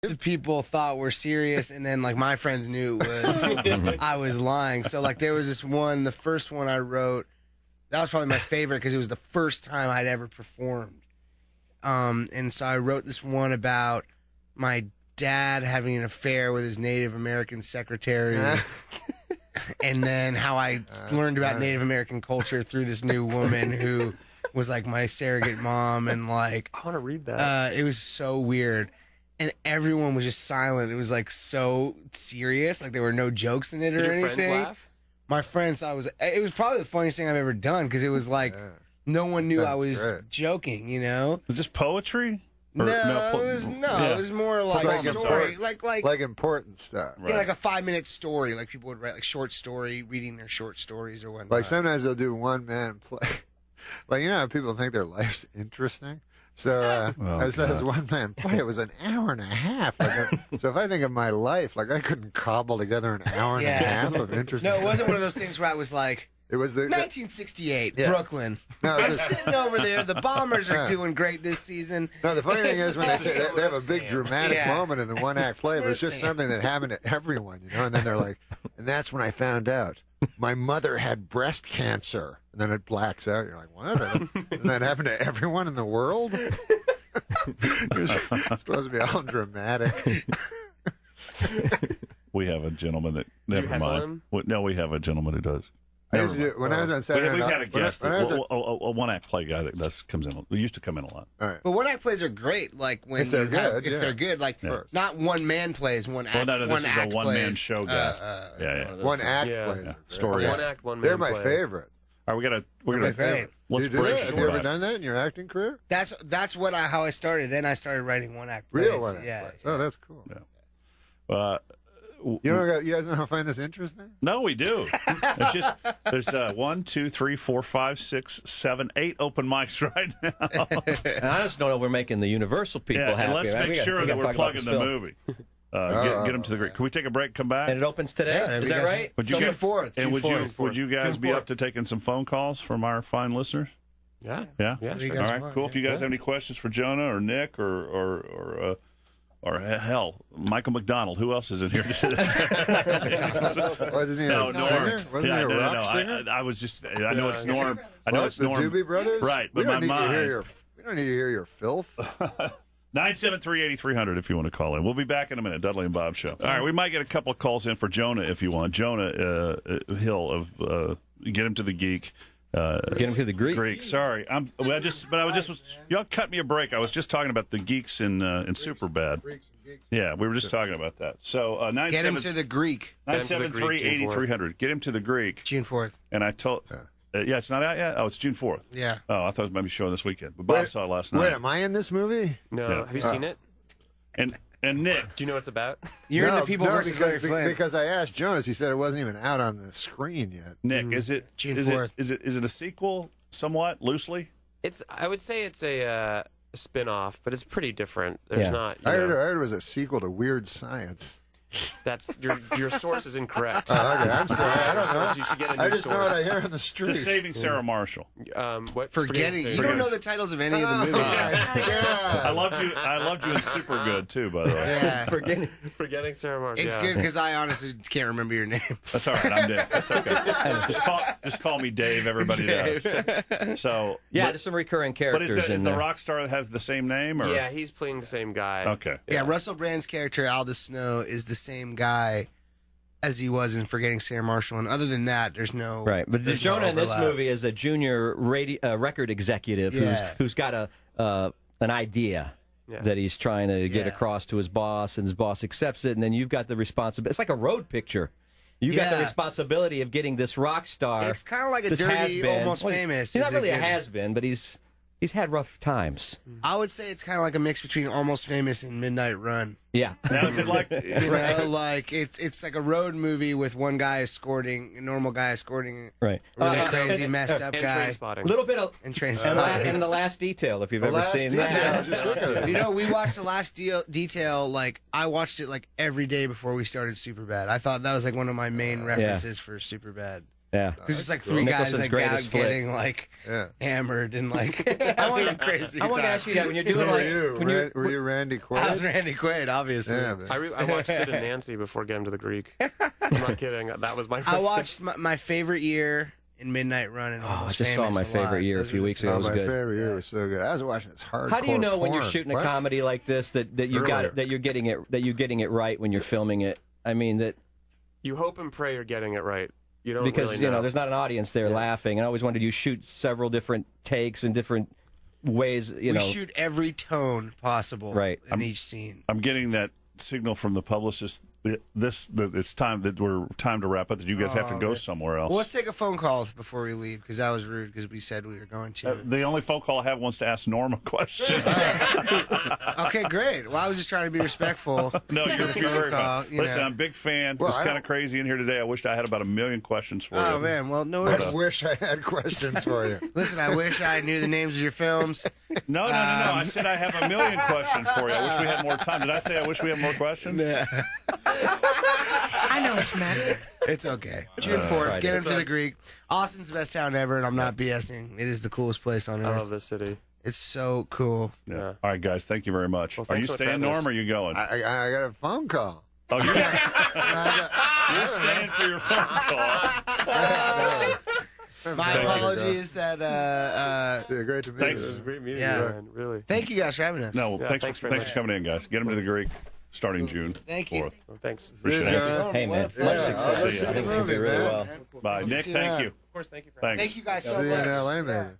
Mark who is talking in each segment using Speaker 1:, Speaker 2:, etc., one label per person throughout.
Speaker 1: the people thought were serious, and then like my friends knew it was I was lying. So like there was this one, the first one I wrote, that was probably my favorite because it was the first time I'd ever performed. And so I wrote this one about my dad having an affair with his Native American secretary. And then how I learned about Native American culture through this new woman who was like my surrogate mom. And like,
Speaker 2: I want to read that.
Speaker 1: It was so weird. And everyone was just silent. It was like so serious. Like there were no jokes in it or
Speaker 2: Did your
Speaker 1: anything.
Speaker 2: friends laugh?
Speaker 1: My friends thought it was probably the funniest thing I've ever done because it was like no one knew I was joking, you know?
Speaker 3: Was this poetry?
Speaker 1: Or, it was more like story, like
Speaker 4: important stuff.
Speaker 1: Yeah, like a 5-minute story. Like people would write like short story, reading their short stories or whatnot.
Speaker 4: Like sometimes they'll do one-man play. Like, you know how people think their life's interesting? So I said this one-man play. It was an hour and a half. So if I think of my life, like I couldn't cobble together an hour and a half of interesting.
Speaker 1: No, it wasn't one of those things where I was like,
Speaker 4: it was the
Speaker 1: 1968, Brooklyn.
Speaker 4: No,
Speaker 1: I'm sitting over there. The Bombers are doing great this season.
Speaker 4: No, the funny thing is when they say they have a big dramatic moment in the one-act play, but it's just something that happened to everyone, you know. And then they're like, and that's when I found out my mother had breast cancer. And then it blacks out. You're like, what? Doesn't that happen to everyone in the world? It's supposed to be all dramatic.
Speaker 3: We have a gentleman that, never mind. No, we have a gentleman who does.
Speaker 4: When I was on Saturday
Speaker 3: Night, we've had a guest, a one-act play guy that comes in. Used to come in a lot.
Speaker 4: Right.
Speaker 1: But one-act plays are great. Like when
Speaker 4: if they're good,
Speaker 1: they're good. Like not one-man plays, one-act.
Speaker 3: Well, no, this is a one-man show guy.
Speaker 4: One-act plays.
Speaker 3: Story.
Speaker 2: One-act, one-man.
Speaker 4: They're my favorite.
Speaker 3: All right, we're gonna.
Speaker 1: Great.
Speaker 3: Let's break.
Speaker 4: Have you ever done that in your acting career?
Speaker 1: That's how I started. Then I started writing one-act plays.
Speaker 4: Real one-act plays. Oh, that's cool.
Speaker 3: Yeah.
Speaker 4: You guys know how I find this interesting?
Speaker 3: No, we do. It's just there's 1, 2, 3, 4, 5, 6, 7, 8 open mics right now.
Speaker 5: And I just don't know if we're making the Universal people happy.
Speaker 3: And let's make sure that we're plugging the movie. Get them to the Greek. Can we take a break? Come back.
Speaker 5: And it opens today. Is that right?
Speaker 1: June 4th.
Speaker 3: And would you guys be up to taking some phone calls from our fine listeners?
Speaker 2: Yeah.
Speaker 3: Yeah.
Speaker 2: Sure.
Speaker 3: All right. Cool. If you guys have any questions for Jonah or Nick or hell, Michael Macdonald. Who else is in here today?
Speaker 4: Wasn't he a singer? Wasn't he a rock singer?
Speaker 3: I was just. I know it's Norm. I know it's Norm.
Speaker 4: The Doobie Brothers,
Speaker 3: right?
Speaker 4: We
Speaker 3: But
Speaker 4: don't
Speaker 3: my
Speaker 4: need
Speaker 3: mind.
Speaker 4: we don't need to hear your filth.
Speaker 3: 973-8300 if you want to call in. We'll be back in a minute. Dudley and Bob Show. All right, we might get a couple of calls in for Jonah if you want. Jonah Hill of Get Him to the Geek.
Speaker 5: Get him to the Greek.
Speaker 3: Greek. Sorry, y'all cut me a break. I was just talking about the geeks in Superbad. Yeah, we were just talking about that. So
Speaker 1: Get him to the Greek.
Speaker 3: 973-8300. Get him to the Greek.
Speaker 1: June 4th.
Speaker 3: And I told. Yeah, it's not out yet. Oh, it's June 4th.
Speaker 1: Yeah.
Speaker 3: Oh, I thought it was maybe showing this weekend, but Bob saw it last night.
Speaker 4: Wait, am I in this movie?
Speaker 2: No.
Speaker 3: Yeah.
Speaker 2: Have you seen it?
Speaker 3: And Nick,
Speaker 2: do you know what it's about?
Speaker 1: You're in the People versus Larry Flynn.
Speaker 4: Because I asked Jonas, he said it wasn't even out on the screen yet.
Speaker 3: Nick, is it
Speaker 1: June 4th.
Speaker 3: Is it a sequel somewhat loosely?
Speaker 2: I would say it's a spin-off, but it's pretty different. There's not.
Speaker 4: I heard it was a sequel to Weird Science.
Speaker 2: That's your source is incorrect.
Speaker 4: Okay, I'm sorry. I don't know.
Speaker 2: You should get a new
Speaker 4: I just know what I
Speaker 2: source.
Speaker 4: hear on the street.
Speaker 3: Just Saving Sarah Marshall.
Speaker 2: What?
Speaker 1: Forgetting. You don't know the titles of any of the movies.
Speaker 3: I loved you in Super Good too, by the way.
Speaker 1: Yeah.
Speaker 2: Forgetting Sarah Marshall.
Speaker 1: It's good because I honestly can't remember your name.
Speaker 3: That's all right. I'm Dave. That's okay. Just call me Dave. Everybody does. So
Speaker 5: there's some recurring characters.
Speaker 3: But is
Speaker 5: in
Speaker 3: the
Speaker 5: there.
Speaker 3: rock star that has the same name? Or?
Speaker 2: Yeah, he's playing the same guy.
Speaker 3: Okay.
Speaker 1: Yeah, Russell Brand's character Aldous Snow is the same guy as he was in Forgetting Sarah Marshall, and other than that, there's no
Speaker 5: right. But Jonah in this movie is a junior record executive who's got an idea that he's trying to get across to his boss, and his boss accepts it, and then you've got the responsibility. It's like a road picture. You got the responsibility of getting this rock star.
Speaker 1: It's kind of like a dirty, almost famous.
Speaker 5: He's not really a has-been, but he's had rough times.
Speaker 1: I would say it's kind of like a mix between Almost Famous and Midnight Run.
Speaker 5: Yeah.
Speaker 3: Now is it like
Speaker 1: like it's like a road movie with one guy escorting, a normal guy escorting a really crazy, messed up guy.
Speaker 5: A little bit of and The Last Detail, if you've ever seen that.
Speaker 1: You know, we watched The Last Detail. Like I watched it like every day before we started Superbad. I thought that was like one of my main references for Superbad.
Speaker 5: Yeah.
Speaker 1: There's just like three guys
Speaker 5: Nicholson's
Speaker 1: like
Speaker 5: greatest flick.
Speaker 1: getting like hammered and like
Speaker 5: I want
Speaker 1: crazy.
Speaker 5: to ask you that when you're doing
Speaker 4: Were you Randy Quaid?
Speaker 1: I was Randy Quaid, obviously.
Speaker 4: Yeah, man.
Speaker 2: I watched Sid and Nancy before getting to the Greek. I'm not kidding. That was my.
Speaker 1: I watched my favorite year in Midnight Run and
Speaker 5: I
Speaker 1: Almost
Speaker 5: just saw
Speaker 1: Famous
Speaker 5: my
Speaker 1: a
Speaker 5: favorite
Speaker 1: lot.
Speaker 5: year a
Speaker 1: Those
Speaker 5: few
Speaker 1: were
Speaker 5: weeks
Speaker 1: the
Speaker 5: ago. It
Speaker 4: Oh,
Speaker 5: was
Speaker 4: my
Speaker 5: good.
Speaker 4: favorite year was so good. I was watching this hardcore.
Speaker 5: How do you know when you're
Speaker 4: porn.
Speaker 5: shooting a
Speaker 4: What?
Speaker 5: comedy like this that you got it, that you're getting it right when you're filming it? I mean that
Speaker 2: You hope and pray you're getting it right. You don't
Speaker 5: because
Speaker 2: really
Speaker 5: you know there's not an audience there laughing. I always wondered you shoot several different takes in different ways.
Speaker 1: We shoot every tone possible in each scene.
Speaker 3: I'm getting that signal from the publicist. It's time to wrap up. That you guys have to go somewhere else.
Speaker 1: Well, let's take a phone call before we leave because that was rude because we said we were going to.
Speaker 3: The only phone call I have wants to ask Norm a question.
Speaker 1: Okay, great. Well, I was just trying to be respectful.
Speaker 3: No, you're very
Speaker 1: call,
Speaker 3: fine. Listen, I'm a big fan.
Speaker 4: Well,
Speaker 3: it's kind of crazy in here today. I wished I had about 1 million questions for you.
Speaker 1: Oh man, well, no.
Speaker 4: I wish I had questions for you.
Speaker 1: Listen, I wish I knew the names of your films.
Speaker 3: No. I said I have 1 million questions for you. I wish we had more time. Did I say I wish we had more questions?
Speaker 1: Yeah.
Speaker 6: I know what you meant.
Speaker 1: It's okay. June 4th, get him to the Greek. Austin's the best town ever, and I'm not BSing. It is the coolest place on
Speaker 2: I
Speaker 1: earth.
Speaker 2: love this city.
Speaker 1: It's so cool.
Speaker 3: Yeah. All right, guys. Thank you very much.
Speaker 2: Well,
Speaker 3: are you
Speaker 2: thanks so much for
Speaker 3: staying,
Speaker 2: having
Speaker 3: Norm,
Speaker 2: us.
Speaker 3: or are you going?
Speaker 4: I got a phone call.
Speaker 3: Oh, you're staying for your phone call.
Speaker 1: My apologies that.
Speaker 4: Great to meet
Speaker 3: Thanks.
Speaker 4: you.
Speaker 2: This is great music,
Speaker 1: Yeah.
Speaker 2: man. Really.
Speaker 1: Thank you guys for having us.
Speaker 3: No, well,
Speaker 2: Yeah,
Speaker 3: thanks
Speaker 2: thanks
Speaker 3: for
Speaker 2: very much.
Speaker 3: coming in, guys. Get him to the Greek starting June
Speaker 1: Thank you.
Speaker 3: 4th.
Speaker 2: Well, thanks.
Speaker 3: Appreciate
Speaker 4: See you,
Speaker 3: it.
Speaker 4: John.
Speaker 5: Hey man,
Speaker 1: What a
Speaker 5: much
Speaker 4: Yeah,
Speaker 5: success.
Speaker 4: I'll
Speaker 3: see
Speaker 5: I
Speaker 3: you.
Speaker 5: think you
Speaker 4: movie,
Speaker 5: do really
Speaker 4: man.
Speaker 5: well.
Speaker 3: Bye, Nick.
Speaker 1: See you
Speaker 3: Thank
Speaker 1: around.
Speaker 3: you.
Speaker 2: Of course, thank you for
Speaker 3: Thanks.
Speaker 1: Thank you guys so
Speaker 4: See you in
Speaker 1: much.
Speaker 4: LA, man.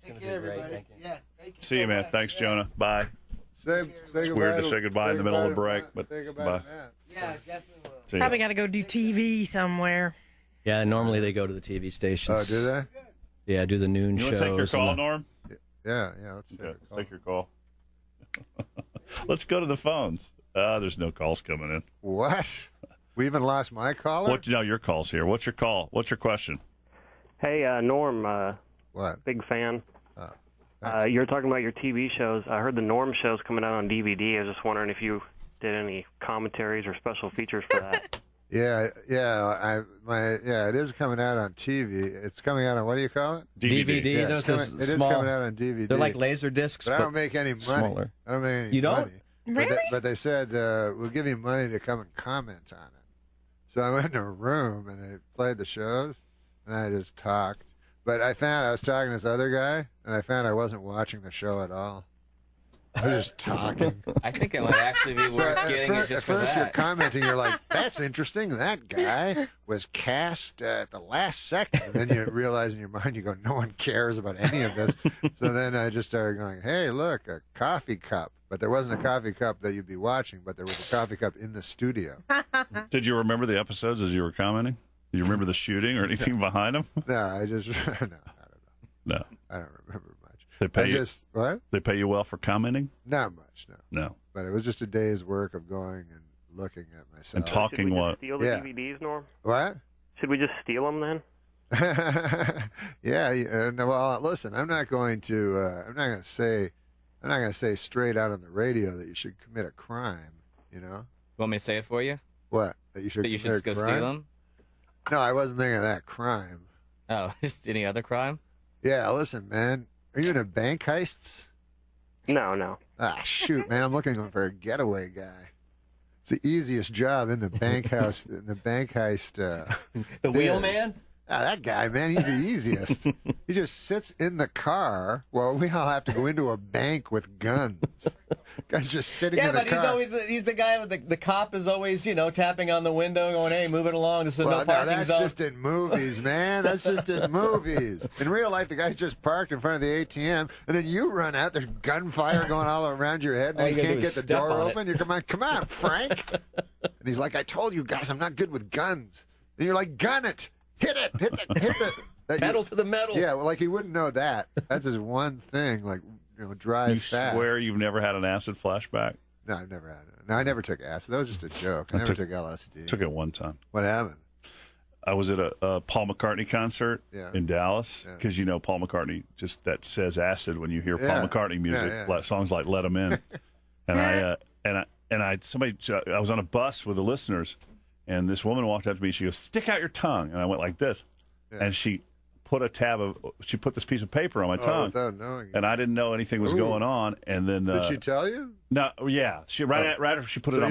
Speaker 1: Take care, everybody.
Speaker 5: Thank you.
Speaker 1: Yeah. Thank you
Speaker 3: See you,
Speaker 1: so
Speaker 3: man.
Speaker 1: much.
Speaker 3: Thanks,
Speaker 1: Yeah.
Speaker 3: Jonah. Bye.
Speaker 4: Say
Speaker 3: It's
Speaker 4: goodbye
Speaker 3: weird to say goodbye in the middle of a break, but
Speaker 4: say goodbye
Speaker 3: bye.
Speaker 4: to Matt.
Speaker 1: Yeah, definitely will.
Speaker 3: See
Speaker 6: Probably
Speaker 3: ya.
Speaker 6: got to go do TV somewhere.
Speaker 5: Yeah, normally they go to the TV stations.
Speaker 4: Oh, do they?
Speaker 5: Yeah, do the noon
Speaker 3: You
Speaker 5: shows.
Speaker 3: want to take your call,
Speaker 5: and the-
Speaker 3: Norm?
Speaker 4: Yeah. Let's see.
Speaker 3: Okay, let's take your call. Let's go to the phones. There's no calls coming in.
Speaker 4: What? We even lost my caller?
Speaker 3: No, your call's here. What's your call? What's your question?
Speaker 7: Hey, Norm,
Speaker 4: What?
Speaker 7: big fan.
Speaker 4: Thanks.
Speaker 7: You're talking about your TV shows. I heard the Norm show's coming out on DVD. I was just wondering if you did any commentaries or special features for that.
Speaker 4: Yeah. It is coming out on TV. It's coming out on, what do you call it?
Speaker 5: DVD.
Speaker 4: Yeah,
Speaker 5: Those
Speaker 4: it's
Speaker 5: are
Speaker 4: it is
Speaker 5: small.
Speaker 4: coming out on DVD.
Speaker 5: They're like laser discs,
Speaker 4: but I don't make any money.
Speaker 5: smaller.
Speaker 4: I don't make any
Speaker 5: You don't?
Speaker 4: money.
Speaker 6: Really?
Speaker 4: But they said, we'll give you money to come and comment on it. So I went in a room and they played the shows and I just talked. But I was talking to this other guy and I found I wasn't watching the show at all. I was just talking.
Speaker 8: I think it might actually be
Speaker 4: So
Speaker 8: worth
Speaker 4: at
Speaker 8: getting it
Speaker 4: first,
Speaker 8: just
Speaker 4: at
Speaker 8: for
Speaker 4: first you're
Speaker 8: that.
Speaker 4: commenting, you're like, that's interesting. That guy was cast at the last second. And then you realize in your mind, you go, no one cares about any of this. So then I just started going, hey, look, a coffee cup. But there wasn't a coffee cup that you'd be watching, but there was a coffee cup in the studio.
Speaker 3: Did you remember the episodes as you were commenting? Do you remember the shooting or anything behind them?
Speaker 4: No, I just, no, I don't know.
Speaker 3: No.
Speaker 4: I don't remember much.
Speaker 3: They pay
Speaker 4: I
Speaker 3: you.
Speaker 4: just, what?
Speaker 3: They pay you well for commenting?
Speaker 4: Not much, no.
Speaker 3: No.
Speaker 4: But it was just a day's work of going and looking at myself.
Speaker 3: And talking
Speaker 7: Should we
Speaker 3: what?
Speaker 7: just steal the
Speaker 4: Yeah.
Speaker 7: DVDs, Norm?
Speaker 4: What?
Speaker 7: Should we just steal them then?
Speaker 4: Yeah. No, well, listen, I'm not going to say straight out on the radio that you should commit a crime. You know
Speaker 8: Want me to say it for you?
Speaker 4: what? That you should
Speaker 8: That you
Speaker 4: commit
Speaker 8: should go
Speaker 4: a crime?
Speaker 8: steal them?
Speaker 4: No, I wasn't thinking of that crime.
Speaker 8: Oh, just any other crime?
Speaker 4: Yeah, listen, man. Are you into bank heists?
Speaker 7: No.
Speaker 4: Ah, shoot, man. I'm looking for a getaway guy. It's the easiest job in the bank house, in the bank heist.
Speaker 5: The wheel
Speaker 4: biz.
Speaker 5: man?
Speaker 4: Ah, that guy, man, he's the easiest. He just sits in the car while we all have to go into a bank with guns. Guy's just sitting
Speaker 5: Yeah,
Speaker 4: in the
Speaker 5: but
Speaker 4: car.
Speaker 5: he's the guy with the cop is always, tapping on the window going, hey, move it along. This is a
Speaker 4: Well,
Speaker 5: no
Speaker 4: no,
Speaker 5: parking
Speaker 4: that's
Speaker 5: zone.
Speaker 4: just in movies, man. That's just in movies. In real life, the guy's just parked in front of the ATM, and then you run out. There's gunfire going all around your head, and
Speaker 5: All
Speaker 4: then
Speaker 5: you
Speaker 4: you
Speaker 5: gotta
Speaker 4: can't
Speaker 5: do
Speaker 4: get
Speaker 5: is
Speaker 4: the
Speaker 5: step
Speaker 4: door
Speaker 5: on it.
Speaker 4: open. You come on, Frank. And he's like, I told you guys, I'm not good with guns. And you're like, gun it. Hit the
Speaker 5: Pedal to the metal.
Speaker 4: Yeah, well, like he wouldn't know that. That's his one thing. Like, drive
Speaker 3: You
Speaker 4: fast.
Speaker 3: swear you've never had an acid flashback?
Speaker 4: No, I've never had it. No, I never took acid. That was just a joke. I never took LSD.
Speaker 3: Took it one time.
Speaker 4: What happened?
Speaker 3: I was at a Paul McCartney concert
Speaker 4: Yeah.
Speaker 3: in Dallas because Paul McCartney just that says acid when you hear Paul McCartney music,
Speaker 4: Yeah.
Speaker 3: songs like "Let 'Em In," and I was on a bus with the listeners, and this woman walked up to me. She goes, "Stick out your tongue," and I went like this. and she put this piece of paper on my tongue,
Speaker 4: without knowing.
Speaker 3: and I didn't know anything was going on. And then
Speaker 4: did she tell you?
Speaker 3: No, yeah, she right after she put it on.